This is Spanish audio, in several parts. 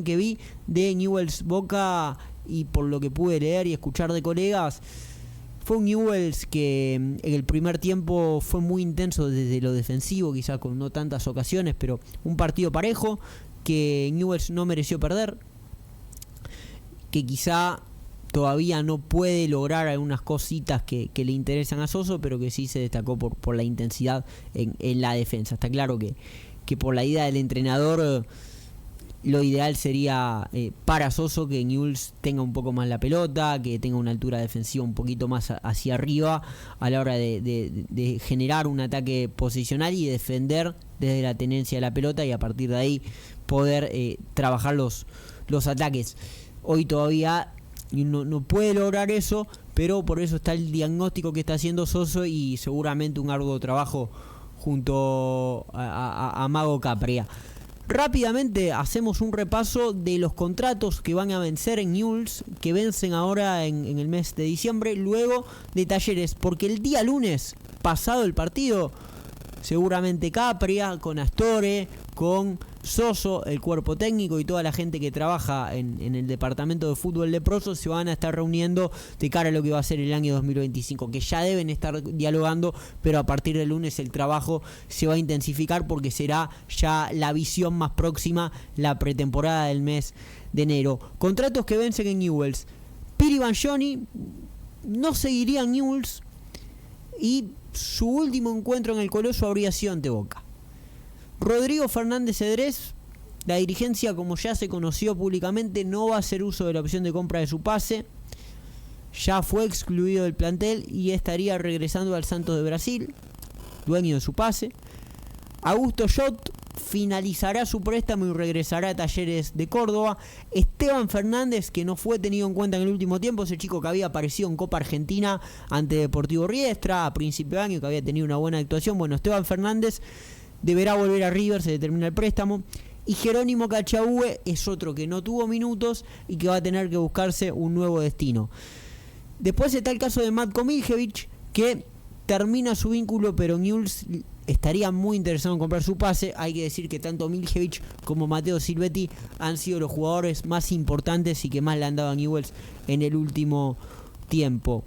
que vi de Newell's Boca y por lo que pude leer y escuchar de colegas, fue un Newell's que en el primer tiempo fue muy intenso desde lo defensivo, quizás con no tantas ocasiones, pero un partido parejo que Newell's no mereció perder, que quizá todavía no puede lograr algunas cositas que le interesan a Soso, pero que sí se destacó por la intensidad en la defensa. Está claro que por la idea del entrenador, lo ideal sería para Soso que Newell's tenga un poco más la pelota, que tenga una altura defensiva un poquito más hacia arriba a la hora de generar un ataque posicional y defender desde la tenencia de la pelota, y a partir de ahí poder trabajar los ataques. Hoy todavía no puede lograr eso, pero por eso está el diagnóstico que está haciendo Soso y seguramente un arduo trabajo junto a Mago Capria. Rápidamente hacemos un repaso de los contratos que van a vencer en Newell's, que vencen ahora en el mes de diciembre, luego de Talleres, porque el día lunes, pasado el partido, seguramente Capria, con Astore, con Soso, el cuerpo técnico y toda la gente que trabaja en el departamento de fútbol leproso se van a estar reuniendo de cara a lo que va a ser el año 2025, que ya deben estar dialogando, pero a partir del lunes el trabajo se va a intensificar porque será ya la visión más próxima, la pretemporada del mes de enero. Contratos que vencen en Newell's. Piri Banjoni no seguiría en Newell's y su último encuentro en el Coloso habría sido ante Boca. Rodrigo Fernández Cedrés, la dirigencia, como ya se conoció públicamente, no va a hacer uso de la opción de compra de su pase. Ya fue excluido del plantel y estaría regresando al Santos de Brasil, dueño de su pase. Augusto Schott finalizará su préstamo y regresará a Talleres de Córdoba. Esteban Fernández, que no fue tenido en cuenta en el último tiempo, ese chico que había aparecido en Copa Argentina ante Deportivo Riestra a principio de año, que había tenido una buena actuación. Bueno, Esteban Fernández deberá volver a River, se determina el préstamo. Y Jerónimo Cachahue es otro que no tuvo minutos y que va a tener que buscarse un nuevo destino. Después está el caso de Matko Miljevic, que termina su vínculo, pero Newell's estaría muy interesado en comprar su pase. Hay que decir que tanto Miljevic como Matteo Silvetti han sido los jugadores más importantes y que más le han dado a Newell's en el último tiempo.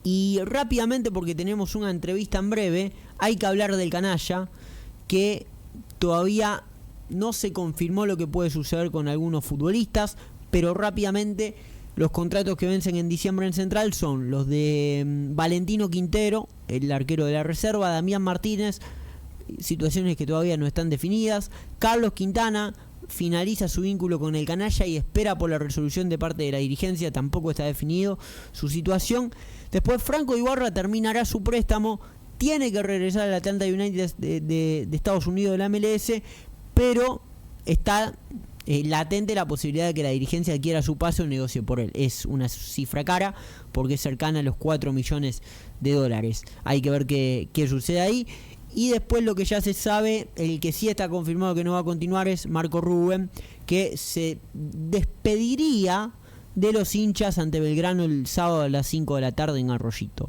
Y rápidamente, porque tenemos una entrevista en breve, hay que hablar del canalla, que todavía no se confirmó lo que puede suceder con algunos futbolistas, pero rápidamente los contratos que vencen en diciembre en Central son los de Valentino Quintero, el arquero de la reserva, Damián Martínez, situaciones que todavía no están definidas. Carlos Quintana finaliza su vínculo con el canalla y espera por la resolución de parte de la dirigencia, tampoco está definido su situación. Después Franco Ibarra terminará su préstamo, tiene que regresar al Atlanta United de Estados Unidos de la MLS, pero está latente la posibilidad de que la dirigencia adquiera su pase o negocie por él. Es una cifra cara porque es cercana a los $4 millones. Hay que ver qué sucede ahí. Y después lo que ya se sabe, el que sí está confirmado que no va a continuar es Marco Rubén, que se despediría de los hinchas ante Belgrano el sábado a las 5 de la tarde en Arroyito.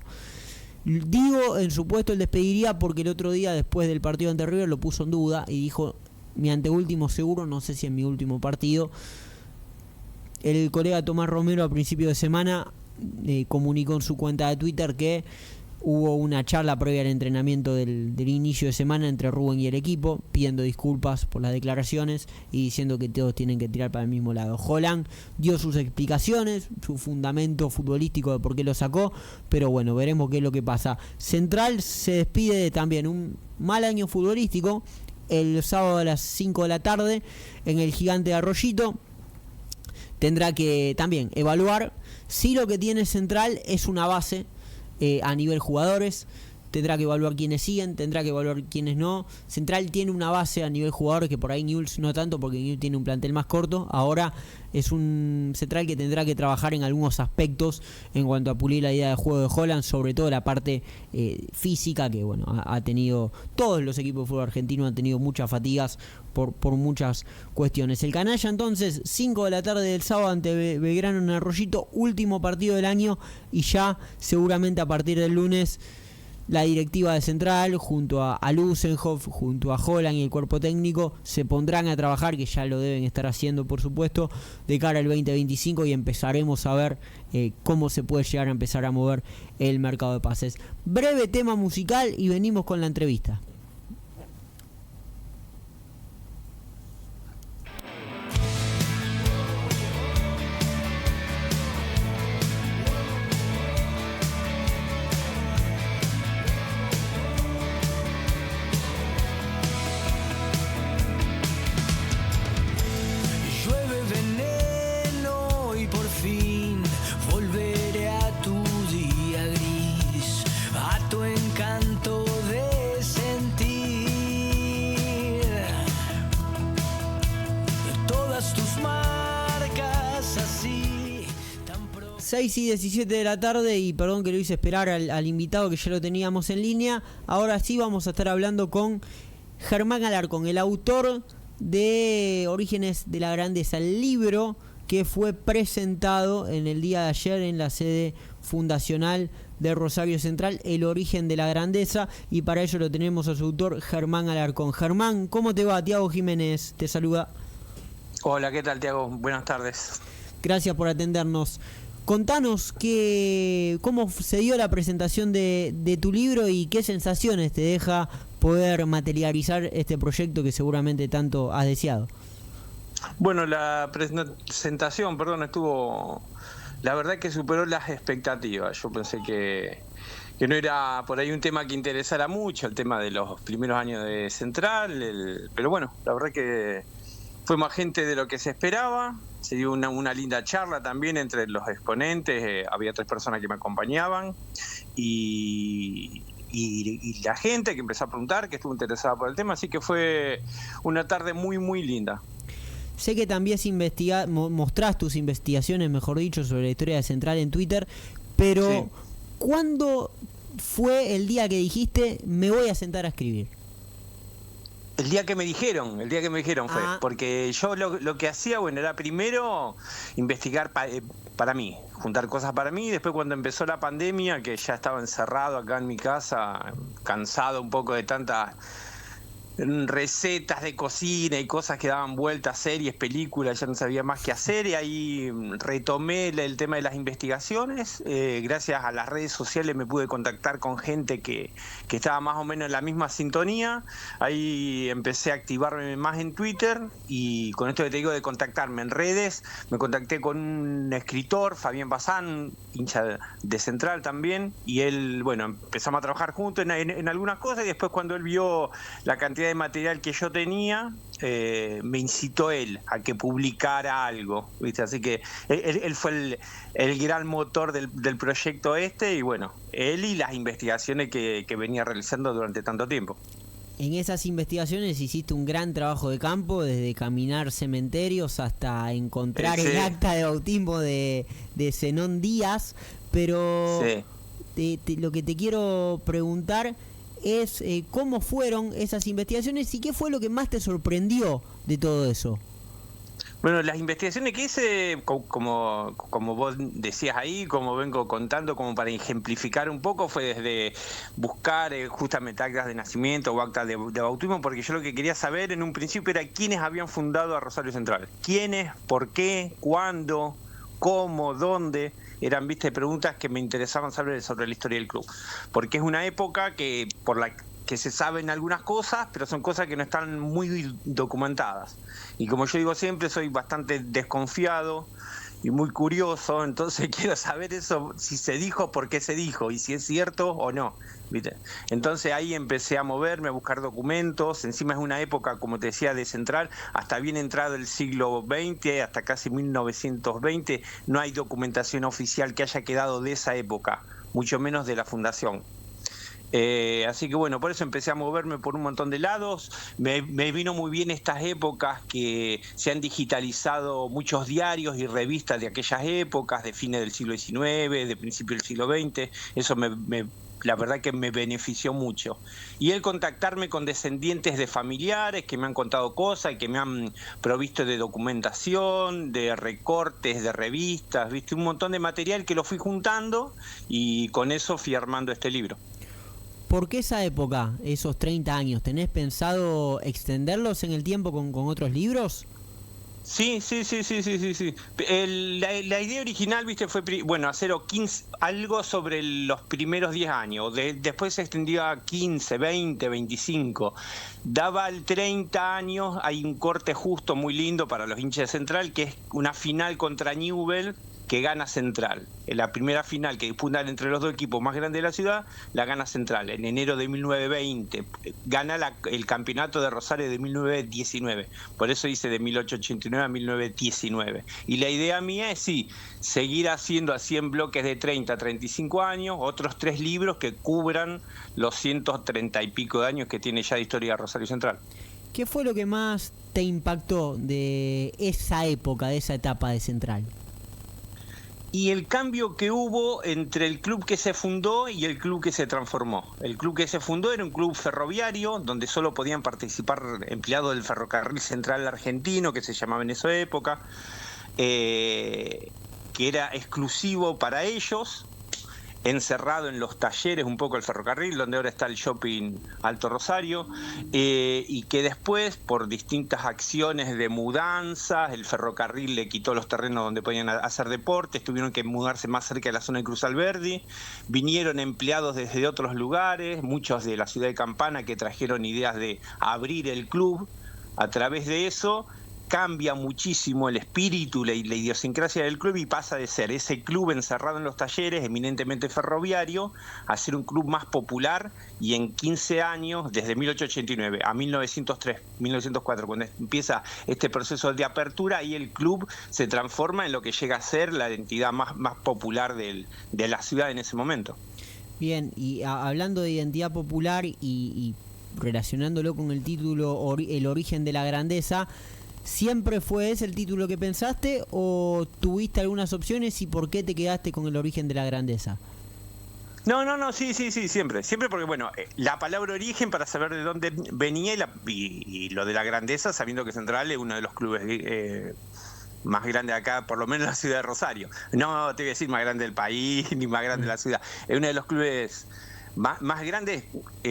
Digo en su puesto el despediría porque el otro día después del partido ante River lo puso en duda y dijo: mi anteúltimo seguro, no sé si en mi último partido. El colega Tomás Romero a principio de semana comunicó en su cuenta de Twitter que hubo una charla previa al entrenamiento del inicio de semana entre Rubén y el equipo, pidiendo disculpas por las declaraciones y diciendo que todos tienen que tirar para el mismo lado. Holland dio sus explicaciones, su fundamento futbolístico de por qué lo sacó, pero bueno, veremos qué es lo que pasa. Central se despide de también un mal año futbolístico el sábado a las 5 de la tarde en el Gigante de Arroyito. Tendrá que también evaluar si lo que tiene Central es una base a nivel jugadores. Tendrá que evaluar quiénes siguen, tendrá que evaluar quiénes no. Central tiene una base a nivel jugadores que por ahí Newell's no tanto, porque Newell's tiene un plantel más corto. Ahora es un Central que tendrá que trabajar en algunos aspectos en cuanto a pulir la idea de juego de Holland, sobre todo la parte física, que bueno, ha tenido, todos los equipos de fútbol argentino han tenido muchas fatigas por muchas cuestiones. El canalla entonces 5 de la tarde del sábado ante Belgrano en Arroyito, último partido del año, y ya seguramente a partir del lunes la directiva de Central, junto a Lusenhoff, junto a Holland y el cuerpo técnico, se pondrán a trabajar, que ya lo deben estar haciendo por supuesto, de cara al 2025 y empezaremos a ver cómo se puede llegar a empezar a mover el mercado de pases. Breve tema musical y venimos con la entrevista. Encanto de sentir 6 y 17 de la tarde, y perdón que lo hice esperar al invitado, que ya lo teníamos en línea. Ahora sí vamos a estar hablando con Germán Alarcón, el autor de Orígenes de la Grandeza, el libro que fue presentado en el día de ayer en la sede fundacional de Rosario Central, El Origen de la Grandeza, y para ello lo tenemos a su autor, Germán Alarcón. Germán, ¿cómo te va? Tiago Jiménez te saluda. Hola, ¿qué tal, Tiago? Buenas tardes. Gracias por atendernos. Contanos cómo se dio la presentación de tu libro y qué sensaciones te deja poder materializar este proyecto que seguramente tanto has deseado. Bueno, la presentación, estuvo, la verdad que superó las expectativas. Yo pensé que no era por ahí un tema que interesara mucho, el tema de los primeros años de Central, pero bueno, la verdad que fue más gente de lo que se esperaba. Se dio una linda charla también entre los exponentes, había 3 personas que me acompañaban y la gente que empezó a preguntar, que estuvo interesada por el tema, así que fue una tarde muy, muy linda. Sé que también mostrás tus investigaciones, mejor dicho, sobre la historia de Central en Twitter, pero sí. ¿Cuándo fue el día que dijiste me voy a sentar a escribir? El día que me dijeron fue, porque yo lo que hacía, bueno, era primero investigar para mí, juntar cosas para mí, y después cuando empezó la pandemia, que ya estaba encerrado acá en mi casa, cansado un poco de tantas recetas de cocina y cosas que daban vueltas, series, películas, ya no sabía más qué hacer, y ahí retomé el tema de las investigaciones. Gracias a las redes sociales me pude contactar con gente que estaba más o menos en la misma sintonía. Ahí empecé a activarme más en Twitter, y con esto que te digo de contactarme en redes, me contacté con un escritor, Fabián Bazán, hincha de Central también, y él, bueno, empezamos a trabajar juntos en algunas cosas, y después cuando él vio la cantidad de material que yo tenía, me incitó él a que publicara algo, ¿viste? Así que él fue el gran motor del proyecto y bueno, él y las investigaciones que venía realizando durante tanto tiempo. En esas investigaciones hiciste un gran trabajo de campo, desde caminar cementerios hasta encontrar el acta de bautismo de Zenón Díaz, pero lo que te quiero preguntar es cómo fueron esas investigaciones y qué fue lo que más te sorprendió de todo eso. Bueno, las investigaciones que hice, como vos decías ahí, como vengo contando, como para ejemplificar un poco, fue desde buscar justamente actas de nacimiento o actas de bautismo, porque yo lo que quería saber en un principio era quiénes habían fundado a Rosario Central. ¿Quiénes? ¿Por qué? ¿Cuándo? ¿Cómo? ¿Dónde? Eran, preguntas que me interesaban saber sobre la historia del club, porque es una época por la que se saben algunas cosas, pero son cosas que no están muy documentadas. Y como yo digo siempre, soy bastante desconfiado y muy curioso, entonces quiero saber eso, si se dijo, por qué se dijo, y si es cierto o no, ¿viste? Entonces ahí empecé a moverme, a buscar documentos. Encima es una época, como te decía, de Central, hasta bien entrado el siglo XX, hasta casi 1920, no hay documentación oficial que haya quedado de esa época, mucho menos de la fundación. Así que bueno, por eso empecé a moverme por un montón de lados. Me vino muy bien estas épocas que se han digitalizado muchos diarios y revistas de aquellas épocas, de fines del siglo XIX, de principios del siglo XX. Eso la verdad que me benefició mucho. Y el contactarme con descendientes de familiares que me han contado cosas y que me han provisto de documentación, de recortes, de revistas, un montón de material que lo fui juntando, y con eso fui armando este libro. ¿Por qué esa época, esos 30 años? ¿Tenés pensado extenderlos en el tiempo con otros libros? Sí. La idea original, viste, fue hacer algo sobre los primeros 10 años. Después se extendió a 15, 20, 25. Daba el 30 años, hay un corte justo muy lindo para los hinchas de Central, que es una final contra Newell's que gana Central. En la primera final que disputan entre los dos equipos más grandes de la ciudad, la gana Central en enero de 1920. Gana el campeonato de Rosario de 1919. Por eso dice de 1889 a 1919. Y la idea mía es, sí, seguir haciendo así en bloques de 30 a 35 años, otros 3 libros que cubran los 130 y pico de años que tiene ya de historia de Rosario Central. ¿Qué fue lo que más te impactó de esa época, de esa etapa de Central? Y el cambio que hubo entre el club que se fundó y el club que se transformó. El club que se fundó era un club ferroviario, donde solo podían participar empleados del Ferrocarril Central Argentino, que se llamaba en esa época, que era exclusivo para ellos, encerrado en los talleres un poco el ferrocarril, donde ahora está el shopping Alto Rosario, y que después, por distintas acciones de mudanzas, el ferrocarril le quitó los terrenos donde podían hacer deportes, tuvieron que mudarse más cerca de la zona de Cruz Alberdi, vinieron empleados desde otros lugares, muchos de la ciudad de Campana, que trajeron ideas de abrir el club. A través de eso cambia muchísimo el espíritu, la idiosincrasia del club, y pasa de ser ese club encerrado en los talleres, eminentemente ferroviario, a ser un club más popular, y en 15 años, desde 1889 a 1903, 1904, cuando empieza este proceso de apertura, ahí el club se transforma en lo que llega a ser la entidad más popular de la ciudad en ese momento. Bien, y hablando de identidad popular y relacionándolo con el título El origen de la grandeza, ¿siempre fue ese el título que pensaste o tuviste algunas opciones y por qué te quedaste con El origen de la grandeza? No, sí, siempre, porque la palabra origen, para saber de dónde venía, y lo de la grandeza, sabiendo que Central es uno de los clubes más grandes acá, por lo menos en la ciudad de Rosario. No te voy a decir más grande del país, ni más grande de la ciudad. Es uno de los clubes más grandes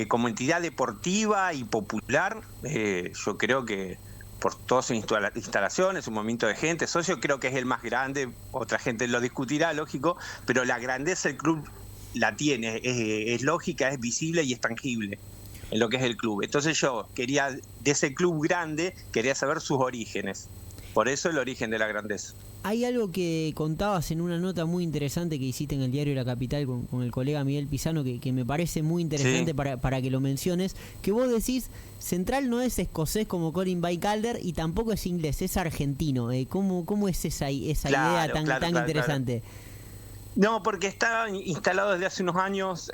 como entidad deportiva y popular. Yo creo que por todas sus instalaciones, un movimiento de gente, socio, creo que es el más grande. Otra gente lo discutirá, lógico, pero la grandeza del club la tiene, es lógica, es visible y es tangible en lo que es el club. Entonces yo quería, de ese club grande, quería saber sus orígenes. Por eso El origen de la grandeza. Hay algo que contabas en una nota muy interesante que hiciste en el diario La Capital con el colega Miguel Pisano, que me parece muy interesante, sí, para que lo menciones, que vos decís, Central no es escocés como Colin Bacalder y tampoco es inglés, es argentino. ¿Cómo es esa idea tan interesante? Claro. No, porque está instalado desde hace unos años,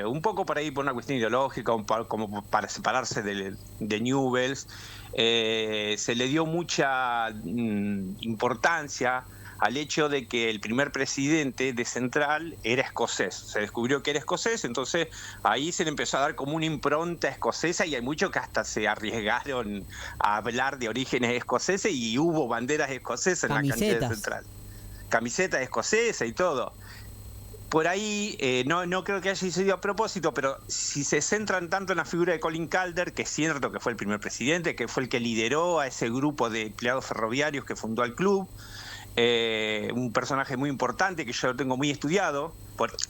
un poco por ahí por una cuestión ideológica, como para separarse de Newell's. Se le dio mucha importancia al hecho de que el primer presidente de Central era escocés. Se descubrió que era escocés, entonces ahí se le empezó a dar como una impronta escocesa, y hay muchos que hasta se arriesgaron a hablar de orígenes escoceses, y hubo banderas escocesas en la cancha de Central. Camiseta escocesa y todo. Por ahí no creo que haya sido a propósito, pero si se centran tanto en la figura de Colin Calder, que es cierto que fue el primer presidente, que fue el que lideró a ese grupo de empleados ferroviarios que fundó el club, un personaje muy importante que yo lo tengo muy estudiado,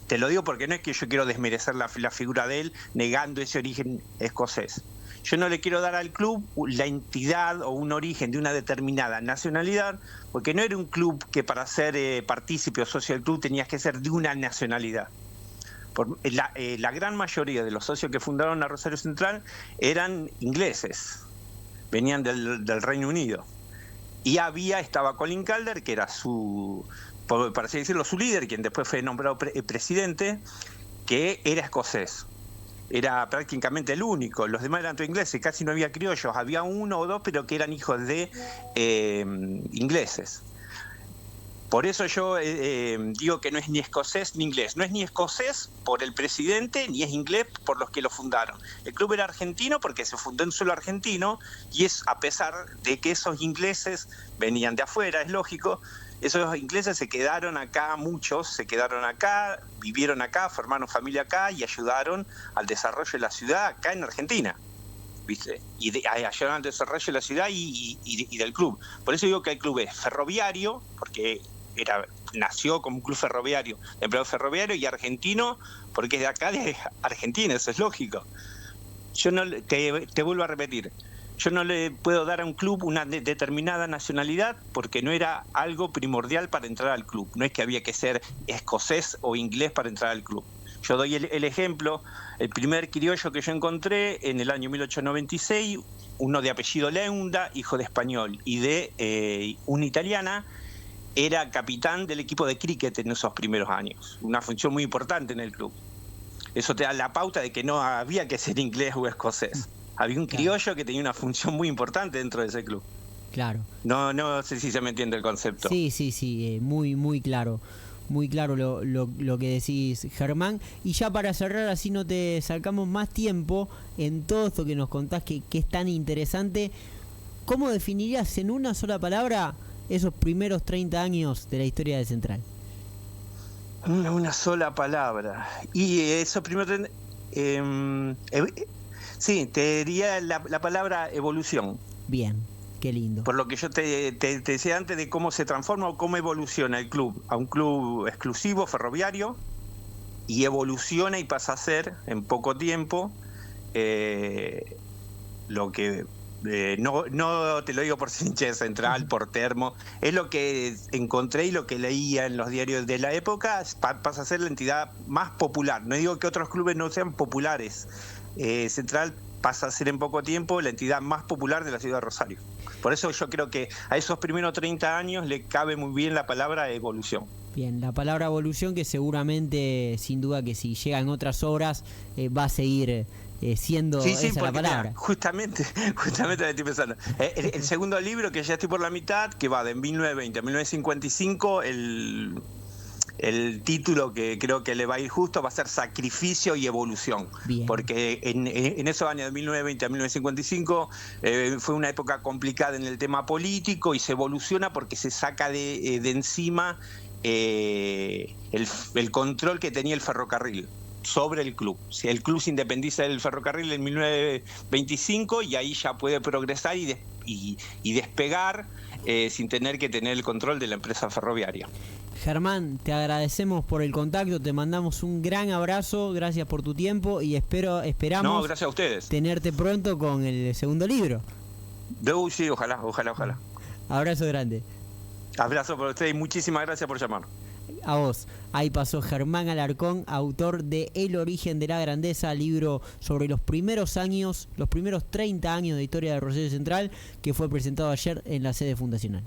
te lo digo porque no es que yo quiero desmerecer la figura de él negando ese origen escocés. Yo no le quiero dar al club la entidad o un origen de una determinada nacionalidad, porque no era un club que para ser partícipe o socio del club tenías que ser de una nacionalidad. La gran mayoría de los socios que fundaron la Rosario Central eran ingleses, venían del Reino Unido. Y estaba Colin Calder, que era para así decirlo, su líder, quien después fue nombrado presidente, que era escocés. Era prácticamente el único, los demás eran todos ingleses, casi no había criollos, había uno o dos, pero que eran hijos de ingleses. Por eso yo digo que no es ni escocés ni inglés. No es ni escocés por el presidente, ni es inglés por los que lo fundaron. El club era argentino porque se fundó en suelo argentino, y es a pesar de que esos ingleses venían de afuera, es lógico. Esos ingleses se quedaron acá, muchos se quedaron acá, vivieron acá, formaron familia acá y ayudaron al desarrollo de la ciudad acá en Argentina, ¿viste? Ayudaron al desarrollo de la ciudad y del club. Por eso digo que el club es ferroviario, porque nació como un club ferroviario, de empleado ferroviario, y argentino, porque es de acá, de Argentina, eso es lógico. Yo no te vuelvo a repetir, yo no le puedo dar a un club una determinada nacionalidad porque no era algo primordial para entrar al club. No es que había que ser escocés o inglés para entrar al club. Yo doy el ejemplo, el primer criollo que yo encontré en el año 1896, uno de apellido Leunda, hijo de español, y de una italiana, era capitán del equipo de cricket en esos primeros años. Una función muy importante en el club. Eso te da la pauta de que no había que ser inglés o escocés. Había un criollo que tenía una función muy importante dentro de ese club. Claro. No sé si se me entiende el concepto. Sí, muy claro. Muy claro lo que decís, Germán. Y ya para cerrar, así no te sacamos más tiempo en todo esto que nos contás que es tan interesante, ¿cómo definirías en una sola palabra esos primeros 30 años de la historia de Central? Una sola palabra. Y eso primero... sí, te diría la palabra evolución. Bien, qué lindo. Por lo que yo te decía antes de cómo se transforma o cómo evoluciona el club a un club exclusivo, ferroviario, y evoluciona y pasa a ser en poco tiempo lo que... no te lo digo por hincha de Central, por termo, es lo que encontré y lo que leía en los diarios de la época, pasa a ser la entidad más popular. No digo que otros clubes no sean populares, Central pasa a ser en poco tiempo la entidad más popular de la ciudad de Rosario. Por eso yo creo que a esos primeros 30 años le cabe muy bien la palabra evolución. Bien, la palabra evolución, que seguramente, sin duda, que si llegan otras obras va a seguir siendo esa la palabra. Mira, justamente lo estoy pensando. El segundo libro, que ya estoy por la mitad, que va de 1920 a 1955, el título que creo que le va a ir justo va a ser Sacrificio y Evolución. Bien. Porque en esos años de 1920 a 1955 fue una época complicada en el tema político y se evoluciona porque se saca de encima el control que tenía el ferrocarril sobre el club. Si el club se independiza del ferrocarril en 1925 y ahí ya puede progresar y despegar sin tener que tener el control de la empresa ferroviaria. Germán, te agradecemos por el contacto, te mandamos un gran abrazo, gracias por tu tiempo y esperamos gracias a ustedes. Tenerte pronto con el segundo libro. Sí, ojalá. Abrazo grande. Abrazo por ustedes y muchísimas gracias por llamar. A vos. Ahí pasó Germán Alarcón, autor de El origen de la grandeza, libro sobre los primeros 30 años de historia de Rosario Central, que fue presentado ayer en la sede fundacional.